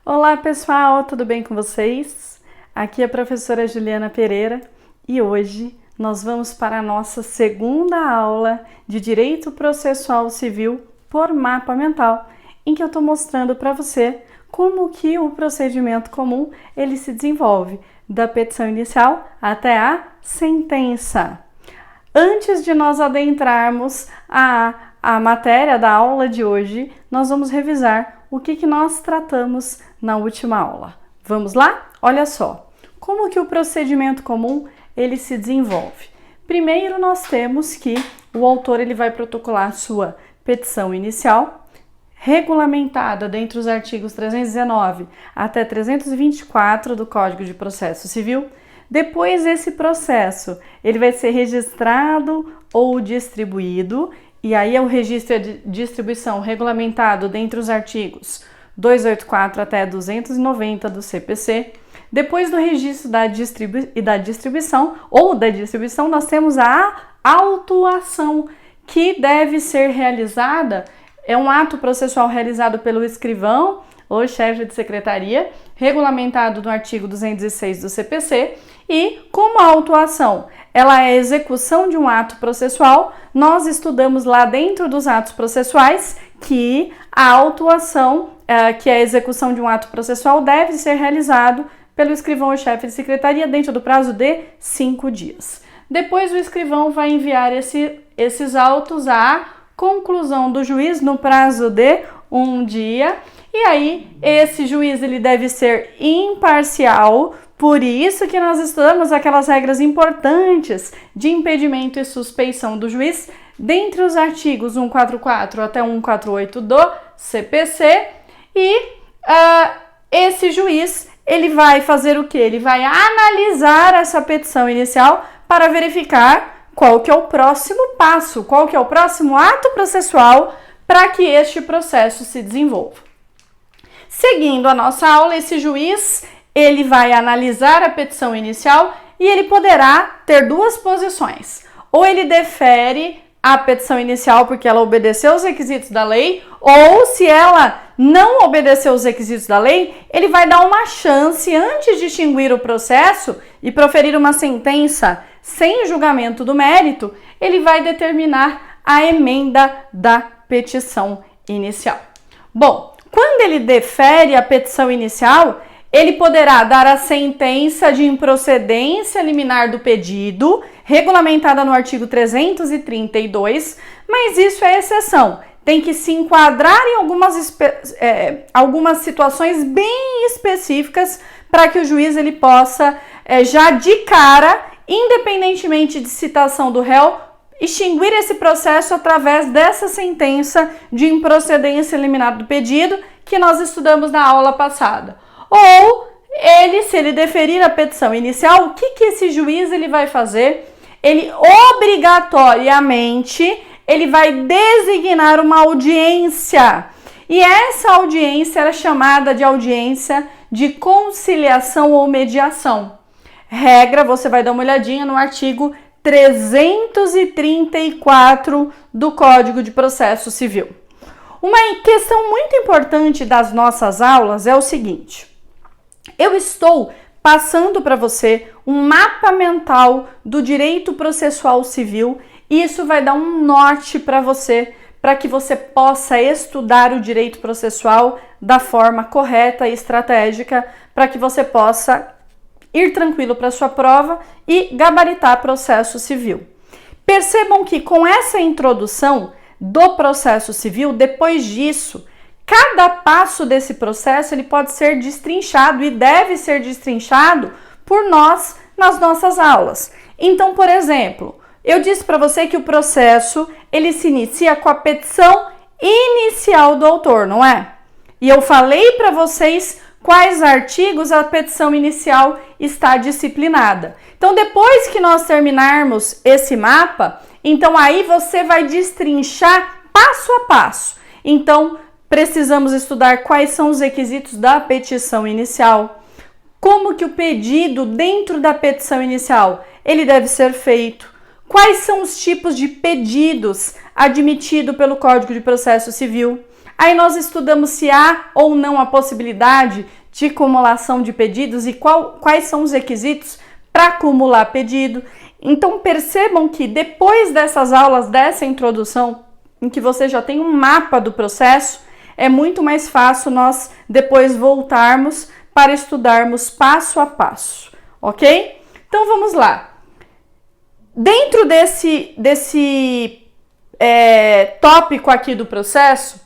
Olá pessoal, tudo bem com vocês? Aqui é a professora Juliana Pereira e hoje nós vamos para a nossa segunda aula de Direito Processual Civil por mapa mental, em que eu estou mostrando para você como que o procedimento comum ele se desenvolve da petição inicial até a sentença. Antes de nós adentrarmos a matéria da aula de hoje, nós vamos revisar o que nós tratamos na última aula. Vamos lá? Olha só, como que o procedimento comum ele se desenvolve. Primeiro nós temos que o autor ele vai protocolar sua petição inicial, regulamentada dentre os artigos 319 até 324 do Código de Processo Civil. Depois esse processo ele vai ser registrado ou distribuído, e aí é o registro de distribuição regulamentado dentre os artigos 284 até 290 do CPC. Depois do registro da distribuição, nós temos a autuação, que deve ser realizada, é um ato processual realizado pelo escrivão ou chefe de secretaria, regulamentado no artigo 206 do CPC, e como a autuação ela é a execução de um ato processual, nós estudamos lá dentro dos atos processuais que a autuação, que é a execução de um ato processual, deve ser realizado pelo escrivão ou chefe de secretaria dentro do prazo de 5 dias. Depois o escrivão vai enviar esses autos à conclusão do juiz no prazo de 1 dia, e aí esse juiz ele deve ser imparcial. Por isso que nós estudamos aquelas regras importantes de impedimento e suspeição do juiz, dentre os artigos 144 até 148 do CPC, e esse juiz ele vai fazer o quê? Ele vai analisar essa petição inicial para verificar qual que é o próximo passo, qual que é o próximo ato processual para que este processo se desenvolva. Seguindo a nossa aula, esse juiz ele vai analisar a petição inicial e ele poderá ter duas posições. Ou ele defere a petição inicial porque ela obedeceu os requisitos da lei, ou se ela não obedeceu os requisitos da lei, ele vai dar uma chance antes de extinguir o processo e proferir uma sentença sem julgamento do mérito, ele vai determinar a emenda da petição inicial. Bom, quando ele defere a petição inicial, ele poderá dar a sentença de improcedência liminar do pedido, regulamentada no artigo 332, mas isso é exceção. Tem que se enquadrar em algumas situações bem específicas para que o juiz ele possa, já de cara, independentemente de citação do réu, extinguir esse processo através dessa sentença de improcedência liminar do pedido que nós estudamos na aula passada. Ou se ele deferir a petição inicial, o que esse juiz ele vai fazer? Ele obrigatoriamente ele vai designar uma audiência. E essa audiência era chamada de audiência de conciliação ou mediação. Regra, você vai dar uma olhadinha no artigo 334 do Código de Processo Civil. Uma questão muito importante das nossas aulas é o seguinte: eu estou passando para você um mapa mental do direito processual civil, e isso vai dar um norte para você, para que você possa estudar o direito processual da forma correta e estratégica, para que você possa ir tranquilo para a sua prova e gabaritar processo civil. Percebam que com essa introdução do processo civil, depois disso, cada passo desse processo ele pode ser destrinchado e deve ser destrinchado por nós nas nossas aulas. Então, por exemplo, eu disse para você que o processo ele se inicia com a petição inicial do autor, não é? E eu falei para vocês quais artigos a petição inicial está disciplinada. Então, depois que nós terminarmos esse mapa, então aí você vai destrinchar passo a passo. Então, precisamos estudar quais são os requisitos da petição inicial, como que o pedido dentro da petição inicial ele deve ser feito, quais são os tipos de pedidos admitidos pelo Código de Processo Civil, Aí nós estudamos se há ou não a possibilidade de acumulação de pedidos e quais são os requisitos para acumular pedido. Então percebam que depois dessas aulas, dessa introdução, em que você já tem um mapa do processo, é muito mais fácil nós depois voltarmos para estudarmos passo a passo, ok? Então vamos lá. Dentro desse tópico aqui do processo,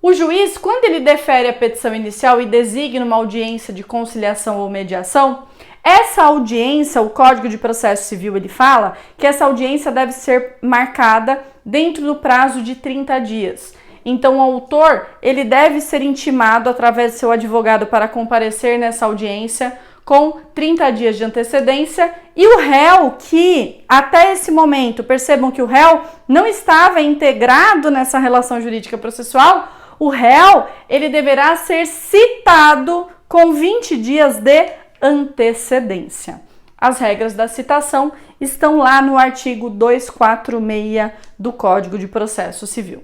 o juiz, quando ele defere a petição inicial e designa uma audiência de conciliação ou mediação, essa audiência, o Código de Processo Civil, ele fala que essa audiência deve ser marcada dentro do prazo de 30 dias. Então, o autor, ele deve ser intimado através do seu advogado para comparecer nessa audiência com 30 dias de antecedência, e o réu que, até esse momento, percebam que o réu não estava integrado nessa relação jurídica processual, o réu, ele deverá ser citado com 20 dias de antecedência. As regras da citação estão lá no artigo 246 do Código de Processo Civil.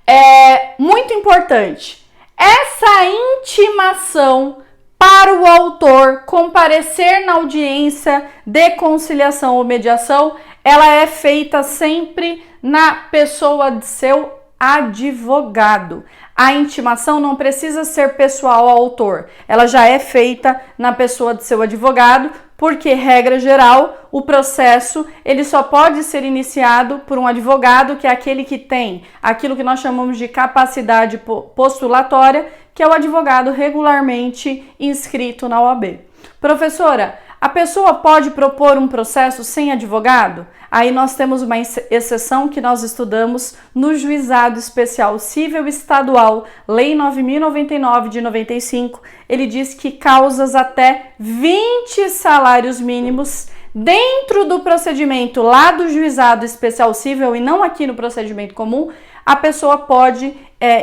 É muito importante, essa intimação para o autor comparecer na audiência de conciliação ou mediação, ela é feita sempre na pessoa de seu advogado. A intimação não precisa ser pessoal ao autor, ela já é feita na pessoa de seu advogado, porque, regra geral, o processo ele só pode ser iniciado por um advogado, que é aquele que tem aquilo que nós chamamos de capacidade postulatória, que é o advogado regularmente inscrito na OAB. Professora, a pessoa pode propor um processo sem advogado? Aí nós temos uma exceção que nós estudamos no Juizado Especial Civil Estadual, Lei 9.099 de 95. Ele diz que causas até 20 salários mínimos dentro do procedimento lá do Juizado Especial Civil e não aqui no procedimento comum, a pessoa pode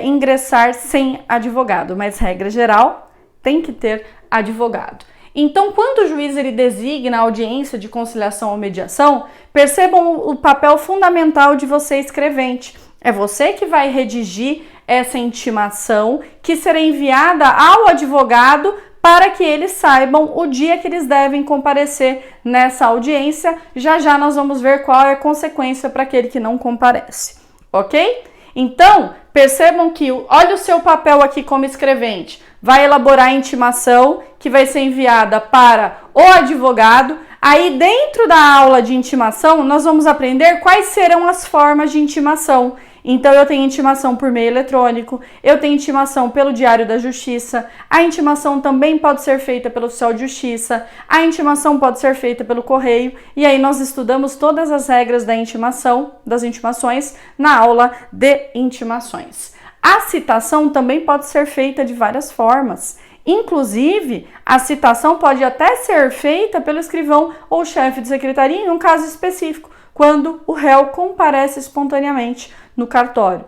ingressar sem advogado, mas regra geral tem que ter advogado. Então, quando o juiz ele designa a audiência de conciliação ou mediação, percebam o papel fundamental de você, escrevente. É você que vai redigir essa intimação que será enviada ao advogado para que eles saibam o dia que eles devem comparecer nessa audiência. Já já nós vamos ver qual é a consequência para aquele que não comparece, ok? Então, percebam que, olha o seu papel aqui como escrevente, vai elaborar a intimação que vai ser enviada para o advogado. Aí, dentro da aula de intimação, nós vamos aprender quais serão as formas de intimação. Então, eu tenho intimação por meio eletrônico, eu tenho intimação pelo Diário da Justiça, a intimação também pode ser feita pelo oficial de justiça, a intimação pode ser feita pelo correio, e aí nós estudamos todas as regras da intimação, das intimações, na aula de intimações. A citação também pode ser feita de várias formas. Inclusive, a citação pode até ser feita pelo escrivão ou chefe de secretaria em um caso específico, quando o réu comparece espontaneamente no cartório.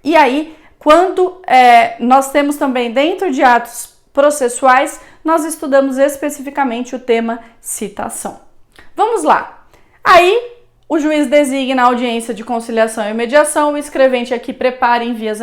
E aí, quando nós temos também dentro de atos processuais, nós estudamos especificamente o tema citação. Vamos lá. Aí, o juiz designa a audiência de conciliação e mediação, o escrevente aqui prepara e envia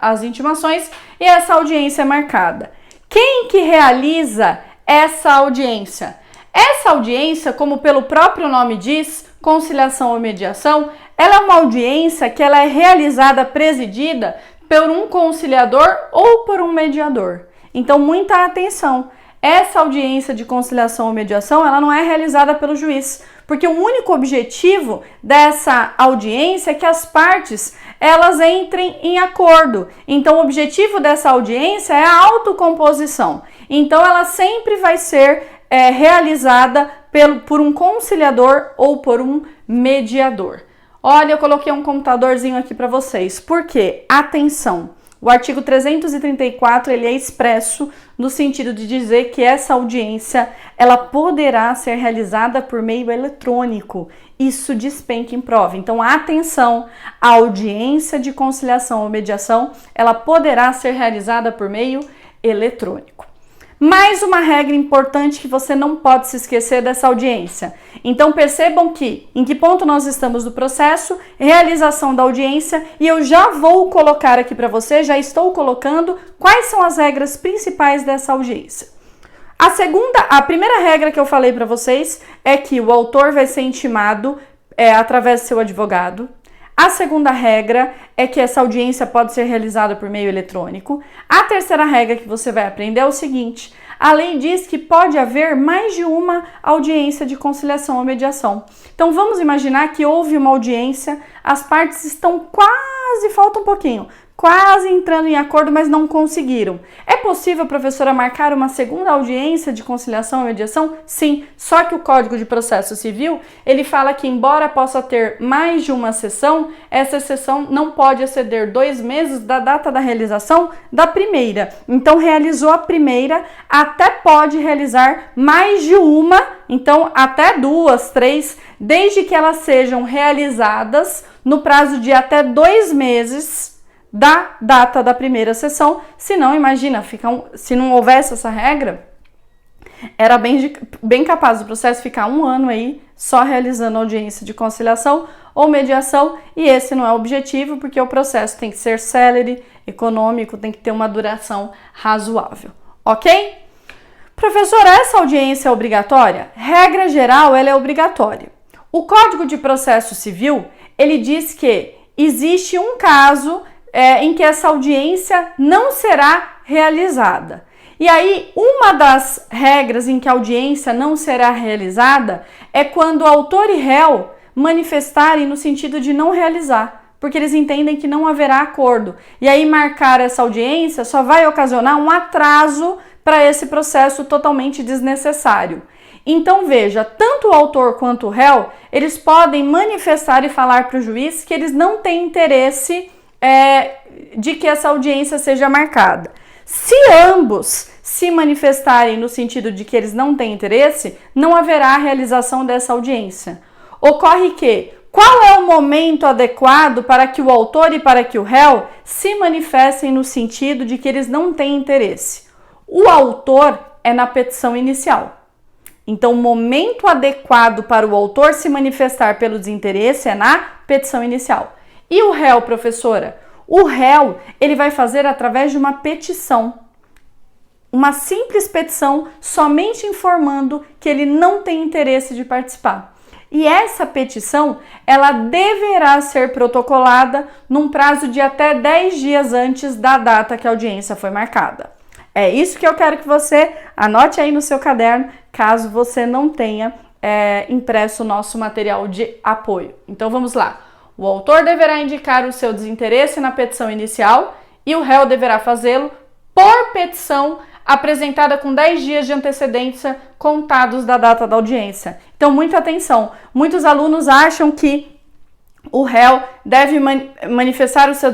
as intimações e essa audiência é marcada. Quem que realiza essa audiência? Essa audiência, como pelo próprio nome diz, conciliação ou mediação, ela é uma audiência que ela é realizada, presidida por um conciliador ou por um mediador. Então, muita atenção. Essa audiência de conciliação ou mediação, ela não é realizada pelo juiz, porque o único objetivo dessa audiência é que as partes, elas entrem em acordo. Então, o objetivo dessa audiência é a autocomposição. Então, ela sempre vai ser realizada por um conciliador ou por um mediador. Olha, eu coloquei um computadorzinho aqui para vocês. Por quê? Atenção! O artigo 334, ele é expresso no sentido de dizer que essa audiência, ela poderá ser realizada por meio eletrônico. Isso despenca em prova. Então, atenção, a audiência de conciliação ou mediação, ela poderá ser realizada por meio eletrônico. Mais uma regra importante que você não pode se esquecer dessa audiência. Então percebam que em que ponto nós estamos do processo, realização da audiência, e eu já vou colocar aqui para você, já estou colocando quais são as regras principais dessa audiência. A primeira regra que eu falei para vocês é que o autor vai ser intimado através do seu advogado. A segunda regra é que essa audiência pode ser realizada por meio eletrônico. A terceira regra que você vai aprender é o seguinte: a lei diz que pode haver mais de uma audiência de conciliação ou mediação. Então vamos imaginar que houve uma audiência, as partes estão falta um pouquinho, quase entrando em acordo, mas não conseguiram. É possível, professora, marcar uma segunda audiência de conciliação e mediação? Sim, só que o Código de Processo Civil, ele fala que embora possa ter mais de uma sessão, essa sessão não pode exceder 2 meses da data da realização da primeira. Então, realizou a primeira, até pode realizar mais de uma, então até 2, 3, desde que elas sejam realizadas no prazo de até 2 meses da data da primeira sessão. Se não, imagina, se não houvesse essa regra, era bem capaz do processo ficar 1 ano aí só realizando audiência de conciliação ou mediação, e esse não é o objetivo, porque o processo tem que ser célere, econômico, tem que ter uma duração razoável, ok? Professora, essa audiência é obrigatória? Regra geral, ela é obrigatória. O Código de Processo Civil, ele diz que existe um caso em que essa audiência não será realizada. E aí, uma das regras em que a audiência não será realizada é quando o autor e réu manifestarem no sentido de não realizar, porque eles entendem que não haverá acordo. E aí, marcar essa audiência só vai ocasionar um atraso para esse processo totalmente desnecessário. Então, veja, tanto o autor quanto o réu, eles podem manifestar e falar para o juiz que eles não têm interesse de que essa audiência seja marcada. Se ambos se manifestarem no sentido de que eles não têm interesse, não haverá a realização dessa audiência. Ocorre que, qual é o momento adequado para que o autor e para que o réu se manifestem no sentido de que eles não têm interesse? O autor é na petição inicial. Então, o momento adequado para o autor se manifestar pelo desinteresse é na petição inicial. E o réu, professora? O réu, ele vai fazer através de uma petição. Uma simples petição, somente informando que ele não tem interesse de participar. E essa petição, ela deverá ser protocolada num prazo de até 10 dias antes da data que a audiência foi marcada. É isso que eu quero que você anote aí no seu caderno, caso você não tenha impresso o nosso material de apoio. Então vamos lá. O autor deverá indicar o seu desinteresse na petição inicial e o réu deverá fazê-lo por petição apresentada com 10 dias de antecedência contados da data da audiência. Então, muita atenção. Muitos alunos acham que o réu deve manifestar o seu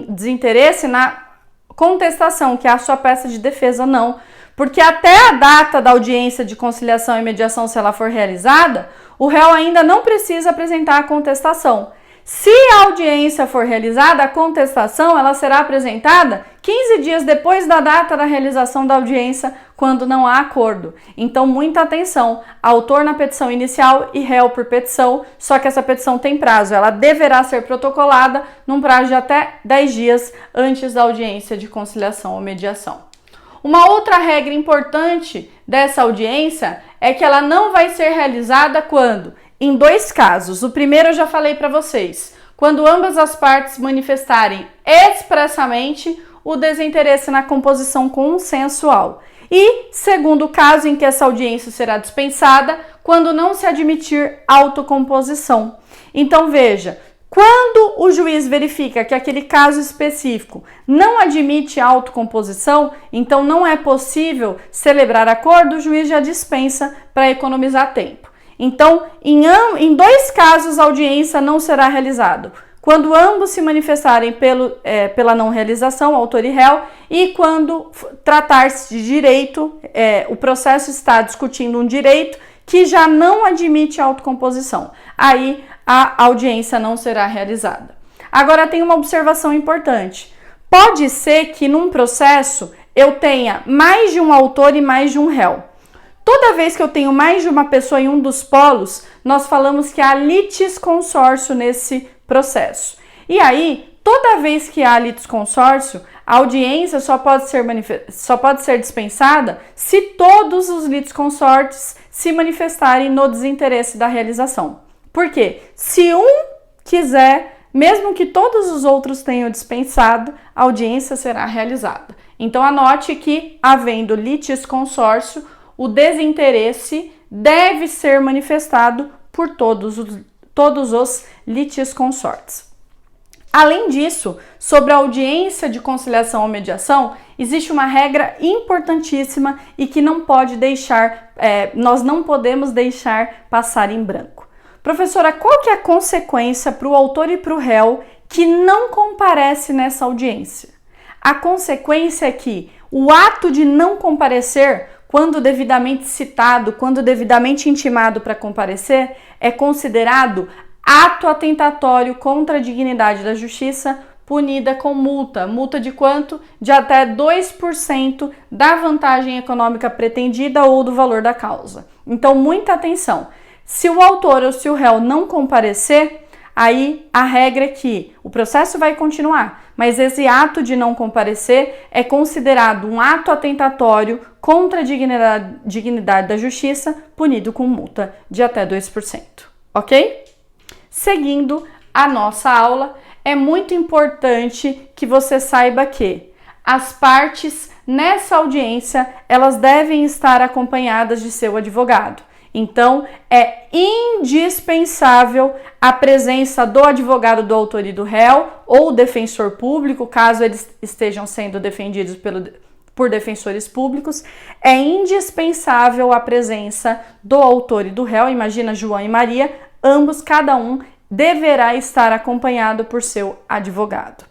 desinteresse na contestação, que é a sua peça de defesa. Não, porque até a data da audiência de conciliação e mediação, se ela for realizada, o réu ainda não precisa apresentar a contestação. Se a audiência for realizada, a contestação ela será apresentada 15 dias depois da data da realização da audiência, quando não há acordo. Então, muita atenção, autor na petição inicial e réu por petição, só que essa petição tem prazo, ela deverá ser protocolada num prazo de até 10 dias antes da audiência de conciliação ou mediação. Uma outra regra importante dessa audiência é que ela não vai ser realizada quando? Em 2 casos. O primeiro eu já falei para vocês, quando ambas as partes manifestarem expressamente o desinteresse na composição consensual. E segundo caso em que essa audiência será dispensada, quando não se admitir autocomposição. Então veja, quando o juiz verifica que aquele caso específico não admite autocomposição, então não é possível celebrar acordo, o juiz já dispensa para economizar tempo. Então, em 2 casos, a audiência não será realizada. Quando ambos se manifestarem pela não realização, autor e réu, e quando tratar-se de direito, o processo está discutindo um direito que já não admite autocomposição. Aí, a audiência não será realizada. Agora, tem uma observação importante. Pode ser que num processo eu tenha mais de um autor e mais de um réu. Toda vez que eu tenho mais de uma pessoa em um dos polos, nós falamos que há litisconsórcio nesse processo. E aí, toda vez que há litisconsórcio, a audiência só pode ser dispensada se todos os litisconsortes se manifestarem no desinteresse da realização. Por quê? Se um quiser, mesmo que todos os outros tenham dispensado, a audiência será realizada. Então, anote que, havendo litisconsórcio, o desinteresse deve ser manifestado por todos os litisconsortes. Além disso, sobre a audiência de conciliação ou mediação, existe uma regra importantíssima e que nós não podemos deixar passar em branco. Professora, qual que é a consequência para o autor e para o réu que não comparece nessa audiência? A consequência é que o ato de não comparecer, quando devidamente citado, quando devidamente intimado para comparecer, é considerado ato atentatório contra a dignidade da justiça, punida com multa. Multa de quanto? De até 2% da vantagem econômica pretendida ou do valor da causa. Então, muita atenção. Se o autor ou se o réu não comparecer, aí a regra é que o processo vai continuar, mas esse ato de não comparecer é considerado um ato atentatório contra a dignidade da justiça, punido com multa de até 2%, ok? Seguindo a nossa aula, é muito importante que você saiba que as partes nessa audiência, elas devem estar acompanhadas de seu advogado. Então, é indispensável a presença do advogado do autor e do réu ou defensor público, caso eles estejam sendo defendidos por defensores públicos. É indispensável a presença do autor e do réu, imagina João e Maria, ambos, cada um, deverá estar acompanhado por seu advogado.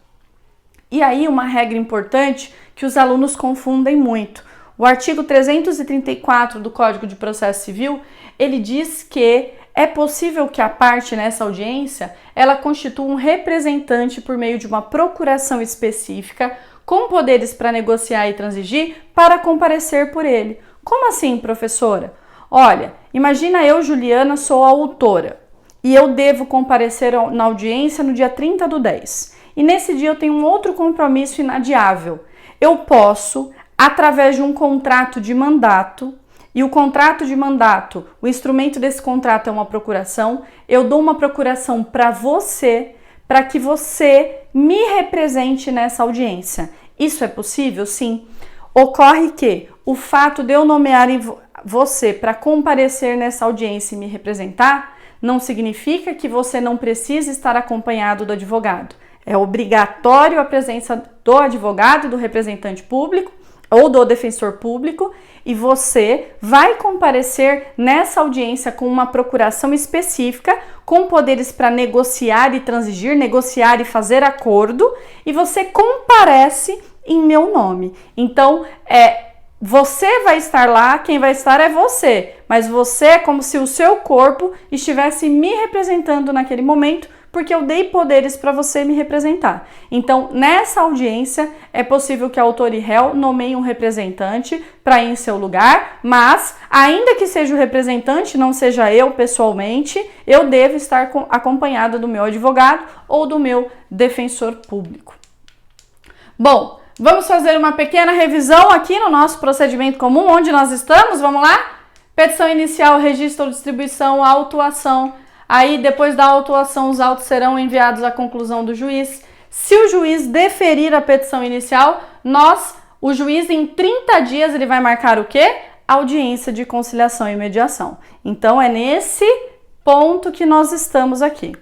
E aí, uma regra importante que os alunos confundem muito. O artigo 334 do Código de Processo Civil, ele diz que é possível que a parte nessa audiência, ela constitua um representante por meio de uma procuração específica, com poderes para negociar e transigir, para comparecer por ele. Como assim, professora? Olha, imagina eu, Juliana, sou a autora, e eu devo comparecer na audiência no dia 30/10. E nesse dia eu tenho um outro compromisso inadiável. Eu posso, através de um contrato de mandato, e o contrato de mandato, o instrumento desse contrato é uma procuração, eu dou uma procuração para você, para que você me represente nessa audiência. Isso é possível? Sim. Ocorre que o fato de eu nomear você para comparecer nessa audiência e me representar, não significa que você não precisa estar acompanhado do advogado. É obrigatório a presença do advogado e do representante público ou do defensor público, e você vai comparecer nessa audiência com uma procuração específica, com poderes para negociar e transigir, negociar e fazer acordo, e você comparece em meu nome. Então, você vai estar lá, quem vai estar é você, mas você é como se o seu corpo estivesse me representando naquele momento, porque eu dei poderes para você me representar. Então, nessa audiência, é possível que autor e réu nomeiem um representante para ir em seu lugar, mas, ainda que seja o representante, não seja eu pessoalmente, eu devo estar acompanhado do meu advogado ou do meu defensor público. Bom, vamos fazer uma pequena revisão aqui no nosso procedimento comum, onde nós estamos, vamos lá? Petição inicial, registro ou distribuição, autuação. Aí, depois da autuação, os autos serão enviados à conclusão do juiz. Se o juiz deferir a petição inicial, o juiz, em 30 dias, ele vai marcar o quê? Audiência de conciliação e mediação. Então, é nesse ponto que nós estamos aqui.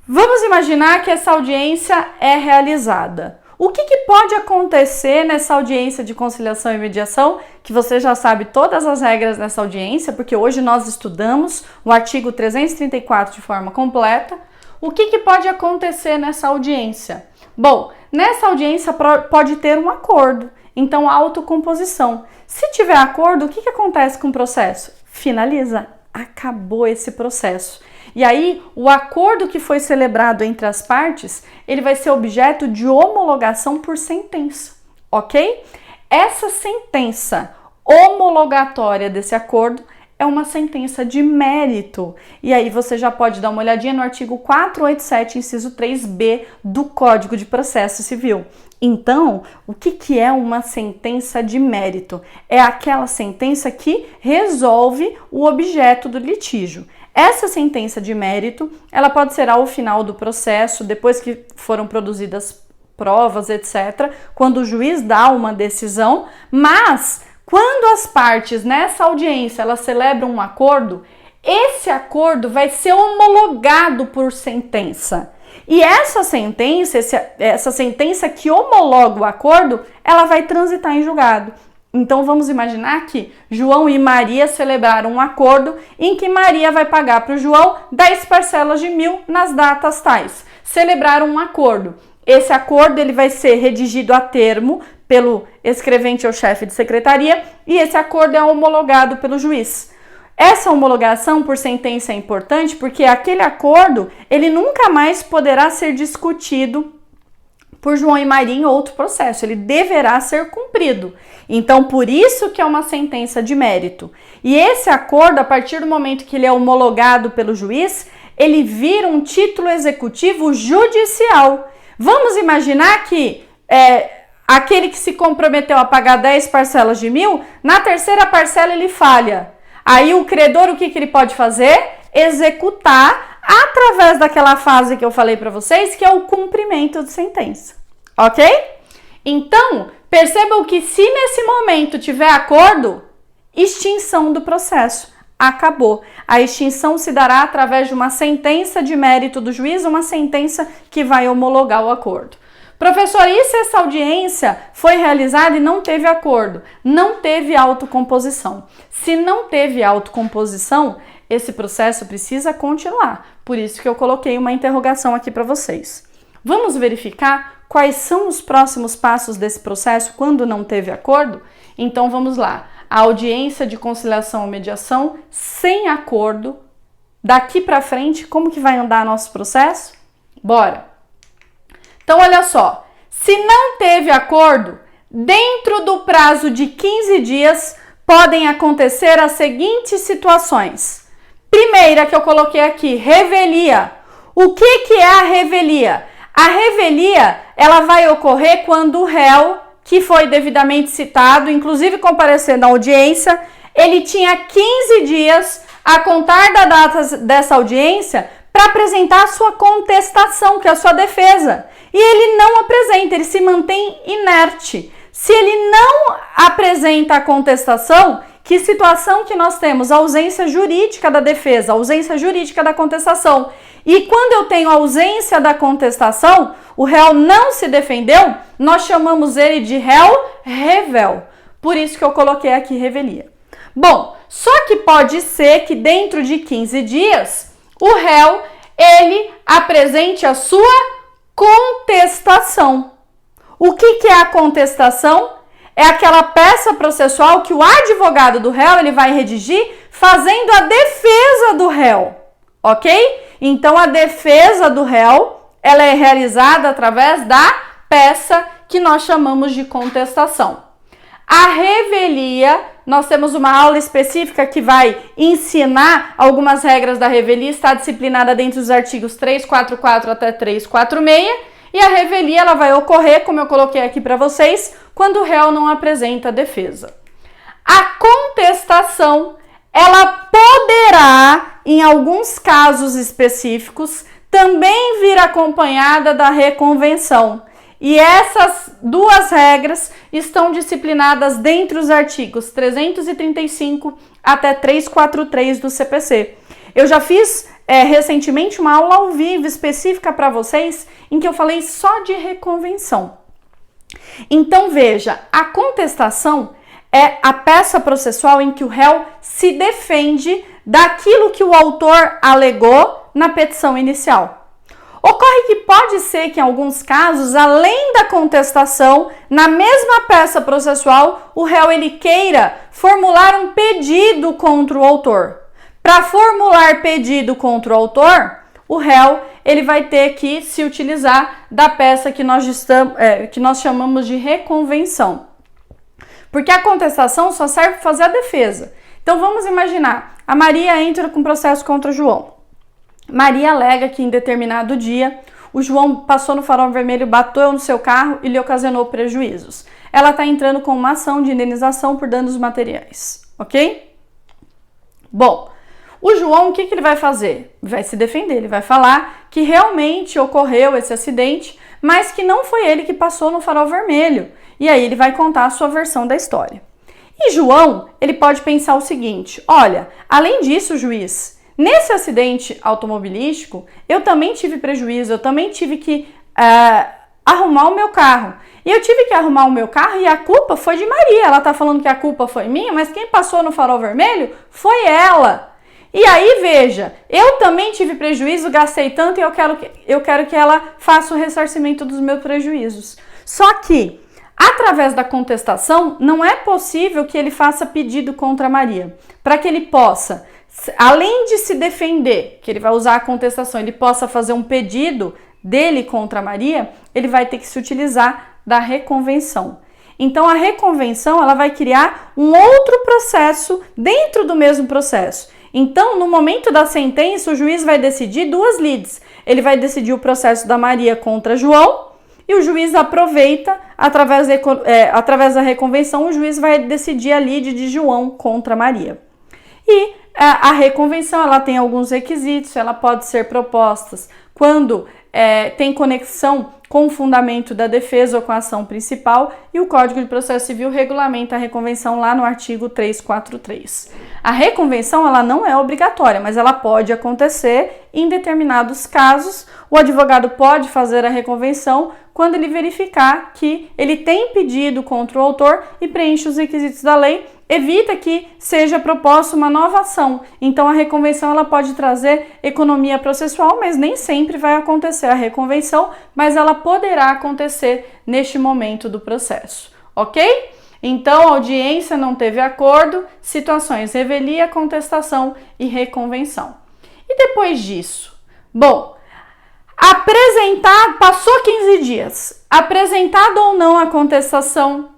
Vamos imaginar que essa audiência é realizada. O que pode acontecer nessa audiência de conciliação e mediação? Que você já sabe todas as regras dessa audiência, porque hoje nós estudamos o artigo 334 de forma completa. O que pode acontecer nessa audiência? Bom, nessa audiência pode ter um acordo, então autocomposição. Se tiver acordo, o que acontece com o processo? Finaliza, acabou esse processo. E aí, o acordo que foi celebrado entre as partes, ele vai ser objeto de homologação por sentença, ok? Essa sentença homologatória desse acordo é uma sentença de mérito. E aí você já pode dar uma olhadinha no artigo 487, inciso 3b do Código de Processo Civil. Então, o que é uma sentença de mérito? É aquela sentença que resolve o objeto do litígio. Essa sentença de mérito, ela pode ser ao final do processo, depois que foram produzidas provas, etc., quando o juiz dá uma decisão, mas quando as partes nessa audiência elas celebram um acordo, esse acordo vai ser homologado por sentença. E essa sentença que homologa o acordo, ela vai transitar em julgado. Então vamos imaginar que João e Maria celebraram um acordo em que Maria vai pagar para o João 10 parcelas de 1.000 nas datas tais. Celebraram um acordo. Esse acordo ele vai ser redigido a termo pelo escrevente ou chefe de secretaria e esse acordo é homologado pelo juiz. Essa homologação por sentença é importante porque aquele acordo ele nunca mais poderá ser discutido por João e Maria em outro processo, ele deverá ser cumprido. Então, por isso que é uma sentença de mérito. E esse acordo, a partir do momento que ele é homologado pelo juiz, ele vira um título executivo judicial. Vamos imaginar que aquele que se comprometeu a pagar 10 parcelas de 1.000, na terceira parcela ele falha. Aí o credor, o que ele pode fazer? Executar através daquela fase que eu falei para vocês, que é o cumprimento de sentença. Ok? Então, percebam que se nesse momento tiver acordo, extinção do processo. Acabou. A extinção se dará através de uma sentença de mérito do juiz, uma sentença que vai homologar o acordo. Professor, e se essa audiência foi realizada e não teve acordo? Não teve autocomposição. Se não teve autocomposição, esse processo precisa continuar. Por isso que eu coloquei uma interrogação aqui para vocês. Vamos verificar quais são os próximos passos desse processo quando não teve acordo? Então vamos lá. A audiência de conciliação ou mediação sem acordo. Daqui para frente, como que vai andar nosso processo? Bora! Então, olha só. Se não teve acordo, dentro do prazo de 15 dias, podem acontecer as seguintes situações. Primeira que eu coloquei aqui, revelia. O que é a revelia? A revelia, ela vai ocorrer quando o réu, que foi devidamente citado, inclusive comparecendo à audiência, ele tinha 15 dias a contar da data dessa audiência para apresentar a sua contestação, que é a sua defesa. E ele não apresenta, ele se mantém inerte. Se ele não apresenta a contestação, que situação que nós temos? A ausência jurídica da defesa, a ausência jurídica da contestação. E quando eu tenho ausência da contestação, o réu não se defendeu, nós chamamos ele de réu revel. Por isso que eu coloquei aqui revelia. Bom, só que pode ser que dentro de 15 dias, o réu, ele apresente a sua contestação. O que é a contestação? É aquela peça processual que o advogado do réu ele vai redigir fazendo a defesa do réu, ok? Então, a defesa do réu ela é realizada através da peça que nós chamamos de contestação. A revelia, nós temos uma aula específica que vai ensinar algumas regras da revelia, está disciplinada dentro dos artigos 344 até 346, e a revelia ela vai ocorrer, como eu coloquei aqui para vocês, quando o réu não apresenta defesa. A contestação, ela poderá, em alguns casos específicos, também vir acompanhada da reconvenção. E essas duas regras estão disciplinadas dentro dos artigos 335 até 343 do CPC. Eu já fiz recentemente uma aula ao vivo específica para vocês em que eu falei só de reconvenção. Então veja, a contestação é a peça processual em que o réu se defende daquilo que o autor alegou na petição inicial. Ocorre que pode ser que em alguns casos, além da contestação, na mesma peça processual, o réu ele queira formular um pedido contra o autor. Para formular pedido contra o autor, o réu ele vai ter que se utilizar da peça que nós chamamos de reconvenção. Porque a contestação só serve para fazer a defesa. Então vamos imaginar, a Maria entra com processo contra o João. Maria alega que em determinado dia o João passou no farol vermelho, bateu no seu carro e lhe ocasionou prejuízos. Ela está entrando com uma ação de indenização por danos materiais, ok? Bom, o João, o que ele vai fazer? Vai se defender, ele vai falar que realmente ocorreu esse acidente, mas que não foi ele que passou no farol vermelho. E aí ele vai contar a sua versão da história. E João, ele pode pensar o seguinte, olha, além disso, juiz, nesse acidente automobilístico, eu também tive prejuízo, eu também tive que arrumar o meu carro. E eu tive que arrumar o meu carro e a culpa foi de Maria. Ela tá falando que a culpa foi minha, mas quem passou no farol vermelho foi ela. E aí, veja, eu também tive prejuízo, gastei tanto e eu quero que ela faça o ressarcimento dos meus prejuízos. Só que, através da contestação, não é possível que ele faça pedido contra a Maria. Para que ele possa, além de se defender, que ele vai usar a contestação, ele possa fazer um pedido dele contra a Maria, ele vai ter que se utilizar da reconvenção. Então, a reconvenção, ela vai criar um outro processo dentro do mesmo processo. Então, no momento da sentença, o juiz vai decidir duas lides. Ele vai decidir o processo da Maria contra João e o juiz aproveita, através da reconvenção, o juiz vai decidir a lide de João contra Maria. E a reconvenção, ela tem alguns requisitos, ela pode ser proposta quando tem conexão com o fundamento da defesa ou com a ação principal, e o Código de Processo Civil regulamenta a reconvenção lá no artigo 343. A reconvenção, ela não é obrigatória, mas ela pode acontecer em determinados casos. O advogado pode fazer a reconvenção quando ele verificar que ele tem pedido contra o autor e preenche os requisitos da lei, evita que seja proposta uma nova ação. Então, a reconvenção, ela pode trazer economia processual, mas nem sempre vai acontecer a reconvenção, mas ela poderá acontecer neste momento do processo, ok? Então, a audiência não teve acordo, situações revelia, contestação e reconvenção. E depois disso? Bom, passou 15 dias, apresentada ou não a contestação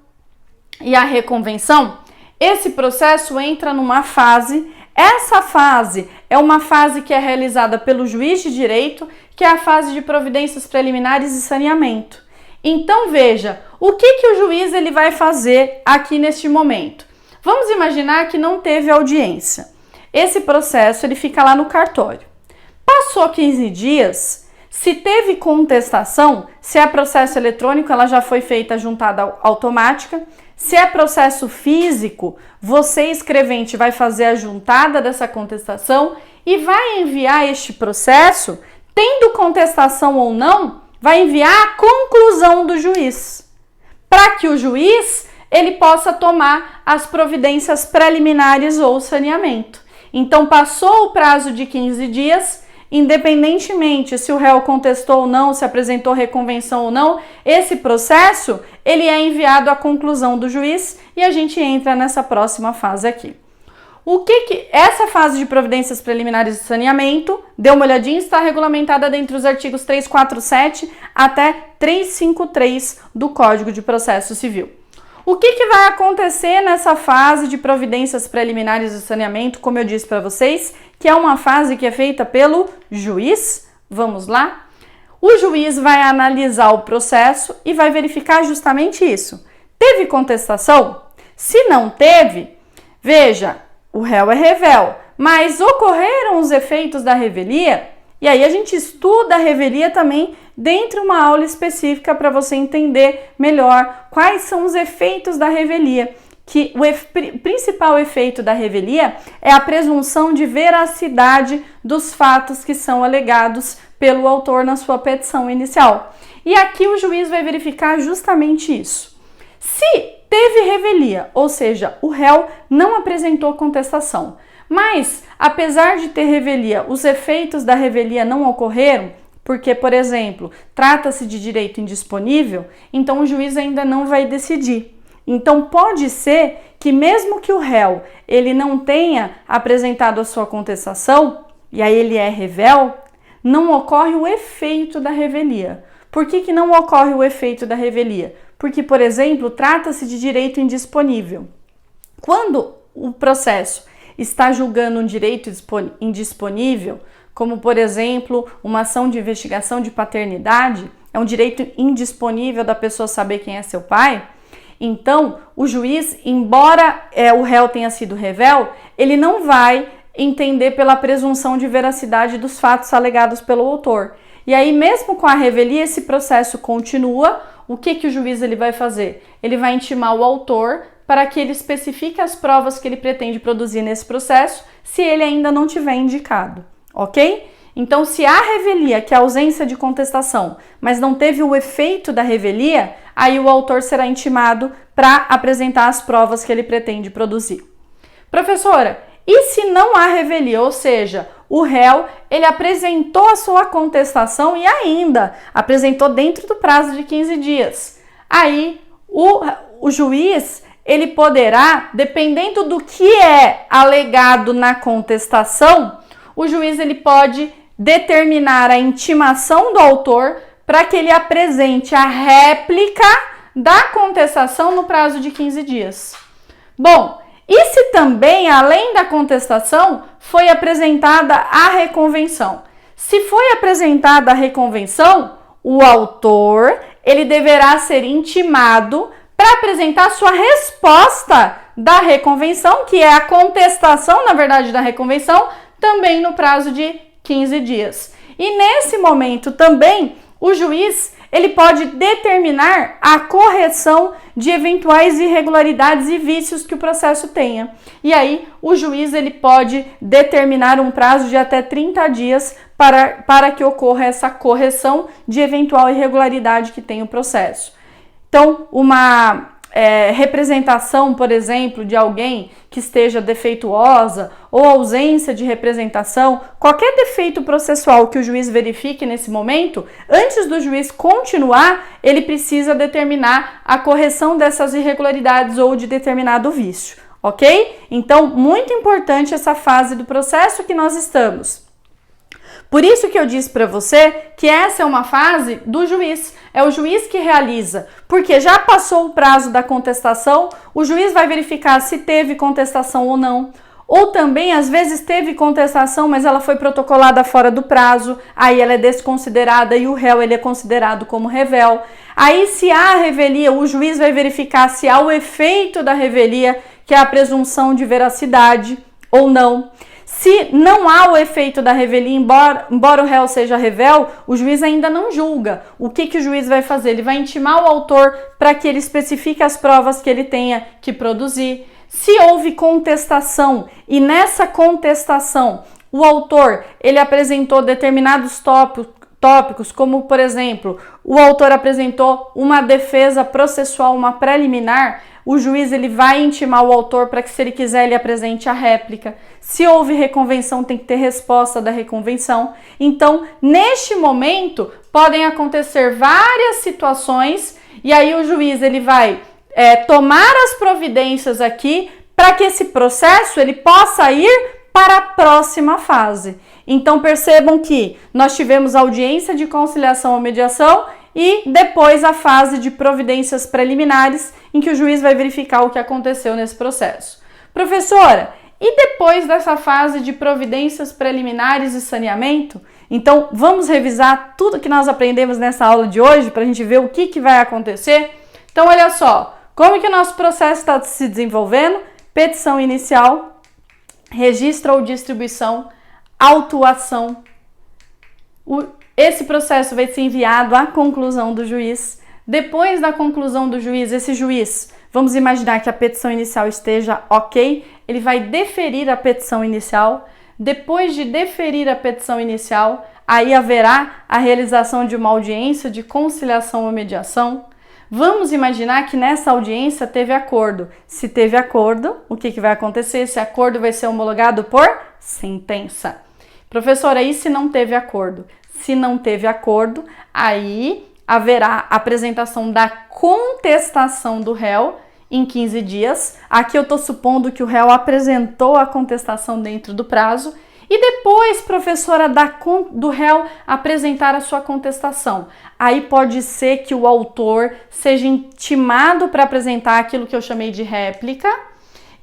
e a reconvenção, esse processo entra numa fase. Essa fase é uma fase que é realizada pelo juiz de direito, que é a fase de providências preliminares e saneamento. Então, veja, o que o juiz ele vai fazer aqui neste momento? Vamos imaginar que não teve audiência. Esse processo ele fica lá no cartório. Passou 15 dias, se teve contestação, se é processo eletrônico, ela já foi feita a juntada automática. Se é processo físico, você, escrevente, vai fazer a juntada dessa contestação e vai enviar este processo, tendo contestação ou não, vai enviar a conclusão do juiz, para que o juiz ele possa tomar as providências preliminares ou saneamento. Então, passou o prazo de 15 dias, independentemente se o réu contestou ou não, se apresentou reconvenção ou não, esse processo ele é enviado à conclusão do juiz e a gente entra nessa próxima fase aqui. O que essa fase de providências preliminares de saneamento, dê uma olhadinha, está regulamentada dentro dos artigos 347 até 353 do Código de Processo Civil. O que vai acontecer nessa fase de providências preliminares de saneamento, como eu disse para vocês, que é uma fase que é feita pelo juiz? Vamos lá? O juiz vai analisar o processo e vai verificar justamente isso. Teve contestação? Se não teve, veja, o réu é revel, mas ocorreram os efeitos da revelia, e aí a gente estuda a revelia também dentro de uma aula específica para você entender melhor quais são os efeitos da revelia, que o principal efeito da revelia é a presunção de veracidade dos fatos que são alegados pelo autor na sua petição inicial. E aqui o juiz vai verificar justamente isso. Se teve revelia, ou seja, o réu não apresentou contestação, mas apesar de ter revelia, os efeitos da revelia não ocorreram, porque, por exemplo, trata-se de direito indisponível, então o juiz ainda não vai decidir. Então pode ser que mesmo que o réu ele não tenha apresentado a sua contestação, e aí ele é revel, não ocorre o efeito da revelia. Por que não ocorre o efeito da revelia? porque, por exemplo, trata-se de direito indisponível. Quando o processo está julgando um direito indisponível, como, por exemplo, uma ação de investigação de paternidade, é um direito indisponível da pessoa saber quem é seu pai, então o juiz, embora o réu tenha sido revel, ele não vai entender pela presunção de veracidade dos fatos alegados pelo autor. E aí, mesmo com a revelia, esse processo continua. O que o juiz ele vai fazer? Ele vai intimar o autor para que ele especifique as provas que ele pretende produzir nesse processo, se ele ainda não tiver indicado, ok? Então, se há revelia, que é a ausência de contestação, mas não teve o efeito da revelia, aí o autor será intimado para apresentar as provas que ele pretende produzir. Professora, e se não há revelia, ou seja, o réu ele apresentou a sua contestação e ainda apresentou dentro do prazo de 15 dias. Aí o juiz ele poderá, dependendo do que é alegado na contestação, o juiz ele pode determinar a intimação do autor para que ele apresente a réplica da contestação no prazo de 15 dias. Bom, e se também, além da contestação, foi apresentada a reconvenção? Se foi apresentada a reconvenção, o autor ele deverá ser intimado para apresentar sua resposta da reconvenção, que é a contestação, na verdade, da reconvenção, também no prazo de 15 dias. E nesse momento também, o juiz ele pode determinar a correção de eventuais irregularidades e vícios que o processo tenha. E aí, o juiz ele pode determinar um prazo de até 30 dias para que ocorra essa correção de eventual irregularidade que tem o processo. Então, uma representação, por exemplo, de alguém que esteja defeituosa ou ausência de representação, qualquer defeito processual que o juiz verifique nesse momento, antes do juiz continuar, ele precisa determinar a correção dessas irregularidades ou de determinado vício, ok? Então, muito importante essa fase do processo que nós estamos. Por isso que eu disse para você que essa é uma fase do juiz, é o juiz que realiza, porque já passou o prazo da contestação, o juiz vai verificar se teve contestação ou não, ou também às vezes teve contestação, mas ela foi protocolada fora do prazo, aí ela é desconsiderada e o réu ele é considerado como revel. Aí se há revelia, o juiz vai verificar se há o efeito da revelia, que é a presunção de veracidade ou não. Se não há o efeito da revelia, embora o réu seja revel, o juiz ainda não julga. O que o juiz vai fazer? Ele vai intimar o autor para que ele especifique as provas que ele tenha que produzir. Se houve contestação e nessa contestação o autor ele apresentou determinados tópicos, como por exemplo, o autor apresentou uma defesa processual, uma preliminar, o juiz ele vai intimar o autor para que, se ele quiser, ele apresente a réplica. Se houve reconvenção, tem que ter resposta da reconvenção. Então, neste momento, podem acontecer várias situações e aí o juiz ele vai tomar as providências aqui para que esse processo ele possa ir para a próxima fase. Então, percebam que nós tivemos audiência de conciliação ou mediação e depois a fase de providências preliminares, em que o juiz vai verificar o que aconteceu nesse processo. Professora, e depois dessa fase de providências preliminares e saneamento? Então, vamos revisar tudo que nós aprendemos nessa aula de hoje para a gente ver o que vai acontecer? Então, olha só, como que o nosso processo está se desenvolvendo? Petição inicial, registro ou distribuição, autuação. Esse processo vai ser enviado à conclusão do juiz. Depois da conclusão do juiz, esse juiz, vamos imaginar que a petição inicial esteja ok, ele vai deferir a petição inicial. Depois de deferir a petição inicial, aí haverá a realização de uma audiência de conciliação ou mediação. Vamos imaginar que nessa audiência teve acordo. Se teve acordo, o que vai acontecer? Esse acordo vai ser homologado por sentença. Professora, e se não teve acordo? Se não teve acordo, aí haverá apresentação da contestação do réu em 15 dias. Aqui eu estou supondo que o réu apresentou a contestação dentro do prazo E depois, professora, do réu apresentar a sua contestação. Aí pode ser que o autor seja intimado para apresentar aquilo que eu chamei de réplica,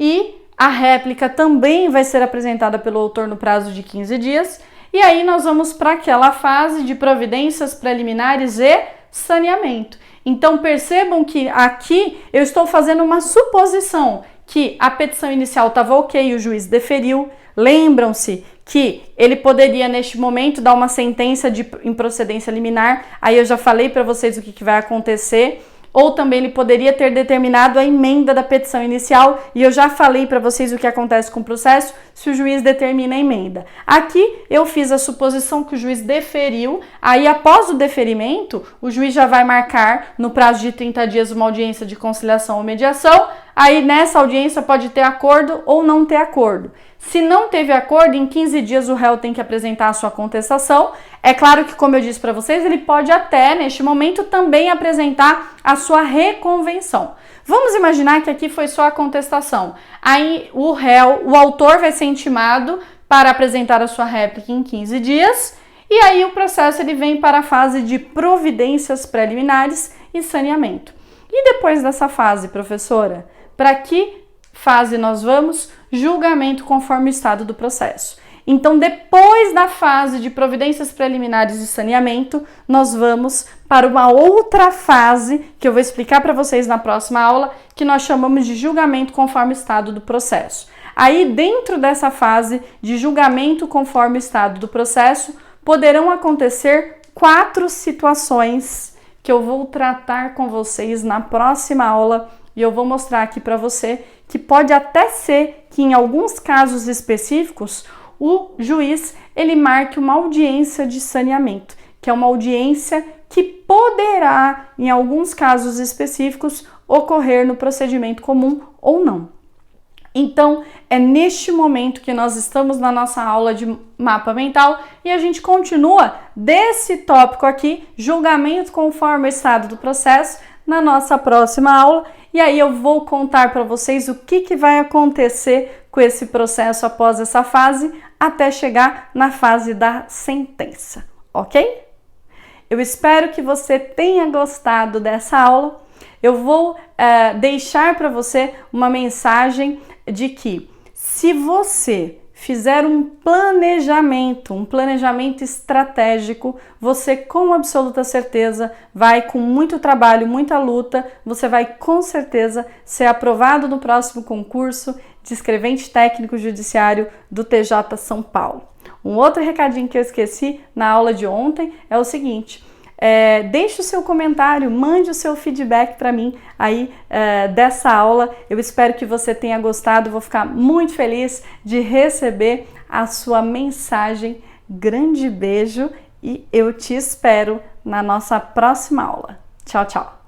e a réplica também vai ser apresentada pelo autor no prazo de 15 dias. E aí nós vamos para aquela fase de providências preliminares e saneamento. Então percebam que aqui eu estou fazendo uma suposição que a petição inicial estava ok, o juiz deferiu. Lembram-se que ele poderia neste momento dar uma sentença de improcedência liminar, aí eu já falei para vocês o que vai acontecer. Ou também ele poderia ter determinado a emenda da petição inicial, e eu já falei para vocês o que acontece com o processo se o juiz determina a emenda. Aqui eu fiz a suposição que o juiz deferiu, aí após o deferimento, o juiz já vai marcar no prazo de 30 dias uma audiência de conciliação ou mediação, aí nessa audiência pode ter acordo ou não ter acordo. Se não teve acordo, em 15 dias o réu tem que apresentar a sua contestação. É claro que, como eu disse para vocês, ele pode até, neste momento, também apresentar a sua reconvenção. Vamos imaginar que aqui foi só a contestação. Aí o réu, o autor vai ser intimado para apresentar a sua réplica em 15 dias, e aí o processo ele vem para a fase de providências preliminares e saneamento. E depois dessa fase, professora, para que fase nós vamos? Julgamento conforme o estado do processo. Então, depois da fase de providências preliminares e saneamento, nós vamos para uma outra fase, que eu vou explicar para vocês na próxima aula, que nós chamamos de julgamento conforme o estado do processo. Aí, dentro dessa fase de julgamento conforme o estado do processo, poderão acontecer 4 situações que eu vou tratar com vocês na próxima aula, e eu vou mostrar aqui para você que pode até ser que em alguns casos específicos o juiz ele marque uma audiência de saneamento, que é uma audiência que poderá, em alguns casos específicos, ocorrer no procedimento comum ou não. Então, é neste momento que nós estamos na nossa aula de mapa mental e a gente continua desse tópico aqui, julgamento conforme o estado do processo, na nossa próxima aula. E aí eu vou contar para vocês o que vai acontecer com esse processo após essa fase, até chegar na fase da sentença, ok? Eu espero que você tenha gostado dessa aula. Eu vou deixar para você uma mensagem de que se você fizer um planejamento estratégico, você com absoluta certeza vai, com muito trabalho, muita luta, você vai com certeza ser aprovado no próximo concurso de escrevente técnico judiciário do TJ São Paulo. Um outro recadinho que eu esqueci na aula de ontem é o seguinte: deixe o seu comentário, mande o seu feedback para mim aí dessa aula. Eu espero que você tenha gostado, vou ficar muito feliz de receber a sua mensagem. Grande beijo e eu te espero na nossa próxima aula. Tchau, tchau!